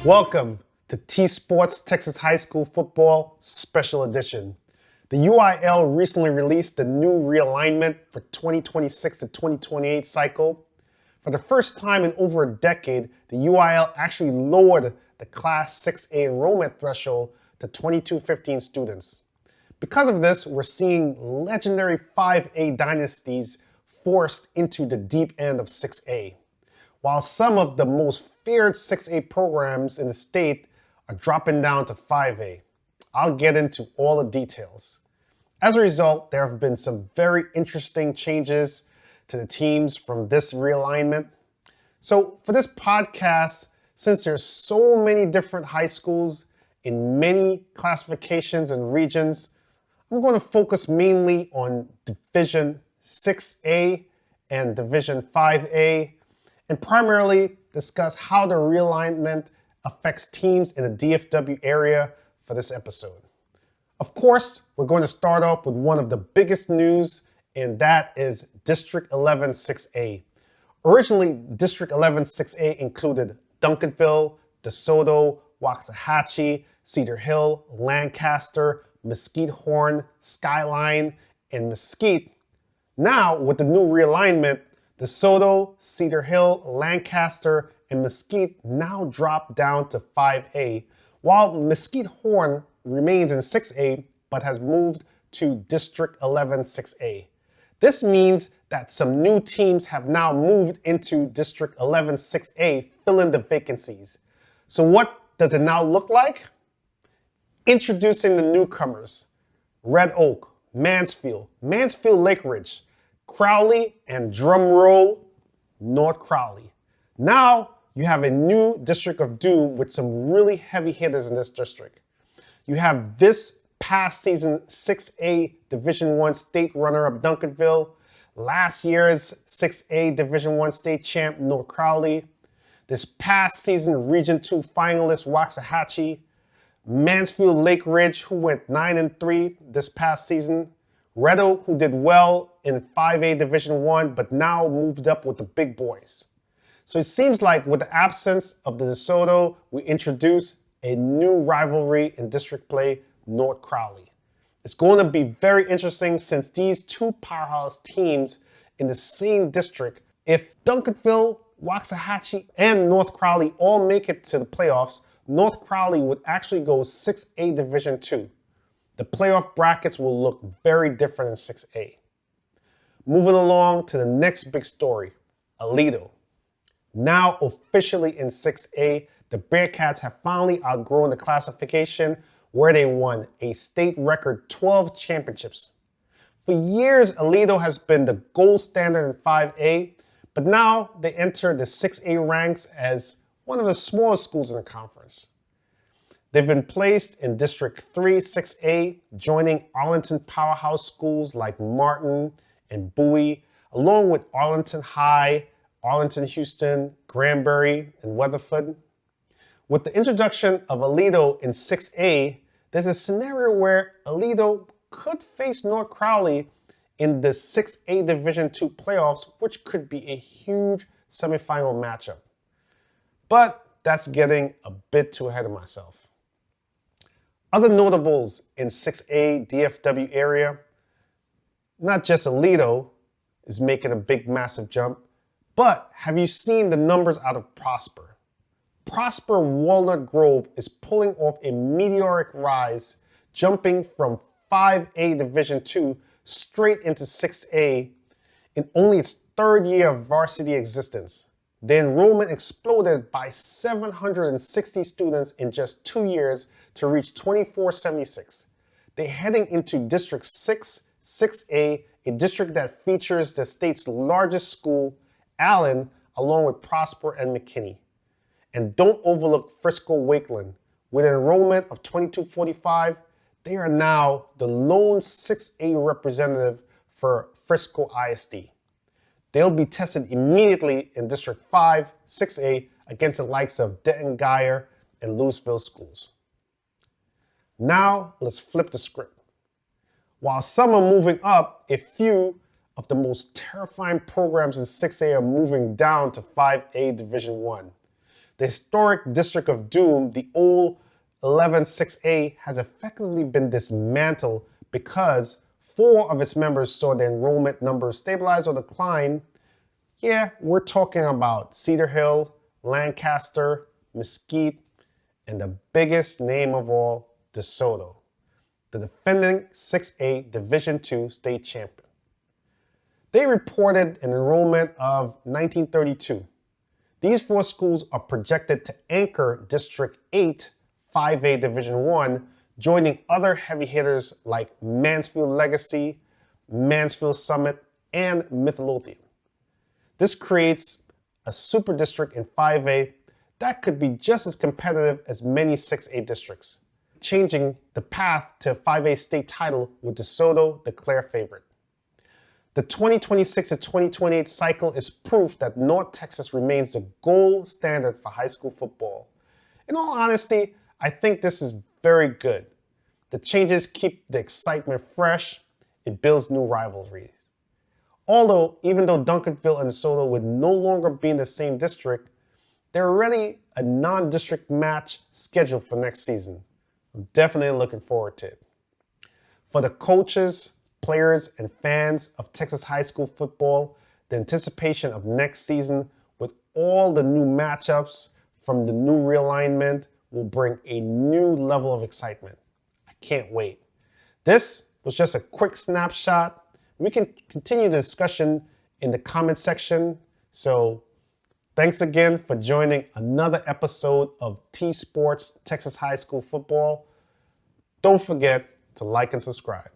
Welcome to T-Sports Texas High School Football Special Edition. The UIL recently released the new realignment for 2026 to 2028 cycle. For the first time in over a decade, the UIL actually lowered the Class 6A enrollment threshold to 2215 students. Because of this, we're seeing legendary 5A dynasties forced into the deep end of 6A, while some of the most feared 6A programs in the state are dropping down to 5A. I'll get into all the details. As a result, there have been some very interesting changes to the teams from this realignment. So for this podcast, since there's so many different high schools in many classifications and regions, I'm going to focus mainly on Division 6A and Division 5A, and primarily discuss how the realignment affects teams in the DFW area for this episode. Of course, we're going to start off with one of the biggest news, and that is District 11 6A. Originally, District 11 6A included Duncanville, DeSoto, Waxahachie, Cedar Hill, Lancaster, Mesquite, Skyline, and Mesquite. Now, with the new realignment, DeSoto, Cedar Hill, Lancaster, and Mesquite now drop down to 5A, while Mesquite remains in 6A but has moved to District 11 6A. This means that some new teams have now moved into District 11 6A, filling the vacancies. So what does it now look like? Introducing the newcomers: Red Oak, Mansfield, Lake Ridge, Crowley, and drumroll, North Crowley. Now you have a new District of Doom with some really heavy hitters in this district. You have this past season 6A Division I state runner-up Duncanville, last year's 6A Division I state champ North Crowley, this past season Region II finalist Waxahachie, Mansfield Lake Ridge, who went 9-3 this past season, Red Oak, who did well in 5A Division I, but now moved up with the big boys. So it seems like with the absence of the DeSoto, we introduce a new rivalry in district play, North Crowley. It's going to be very interesting since these two powerhouse teams in the same district, if Duncanville, Waxahachie, and North Crowley all make it to the playoffs, North Crowley would actually go 6A Division II. The playoff brackets will look very different in 6A. Moving along to the next big story, Aledo. Now officially in 6A, the Bearcats have finally outgrown the classification where they won a state record 12 championships. For years, Aledo has been the gold standard in 5A, but now they enter the 6A ranks as one of the smallest schools in the conference. They've been placed in District 3 6A, joining Arlington powerhouse schools like Martin and Bowie, along with Arlington High, Arlington Houston, Granbury, and Weatherford. With the introduction of Aledo in 6A, there's a scenario where Aledo could face North Crowley in the 6A Division II playoffs, which could be a huge semifinal matchup. But that's getting a bit too ahead of myself. Other notables in 6A DFW area, not just Aledo is making a big, massive jump, but have you seen the numbers out of Prosper? Prosper Walnut Grove is pulling off a meteoric rise, jumping from 5A Division II straight into 6A in only its third year of varsity existence. The enrollment exploded by 760 students in just 2 years to reach 2476. They're heading into District 6, 6A, a district that features the state's largest school, Allen, along with Prosper and McKinney. And don't overlook Frisco-Wakeland. With an enrollment of 2245, they are now the lone 6A representative for Frisco ISD. They'll be tested immediately in District 5, 6A against the likes of Denton Guyer and Louisville schools. Now, let's flip the script. While some are moving up, a few of the most terrifying programs in 6A are moving down to 5A Division I. The historic District of Doom, the old 11-6A, has effectively been dismantled because 4 of its members saw their enrollment numbers stabilize or decline. Yeah, we're talking about Cedar Hill, Lancaster, Mesquite, and the biggest name of all, DeSoto, the defending 6A Division II state champion. They reported an enrollment of 1932. These 4 schools are projected to anchor District 8, 5A Division I, joining other heavy hitters like Mansfield Legacy, Mansfield Summit, and Midlothian. This creates a super district in 5A that could be just as competitive as many 6A districts, changing the path to a 5A state title with DeSoto the clear favorite. The 2026 to 2028 cycle is proof that North Texas remains the gold standard for high school football. In all honesty, I think this is very good. The changes keep the excitement fresh. It builds new rivalries. Although, even though Duncanville and DeSoto would no longer be in the same district, there's already a non-district match scheduled for next season. I'm definitely looking forward to it. For the coaches, players, and fans of Texas high school football, the anticipation of next season with all the new matchups from the new realignment will bring a new level of excitement. I can't wait. This was just a quick snapshot. We can continue the discussion in the comment section. So thanks again for joining another episode of T-Sports Texas High School Football. Don't forget to like and subscribe.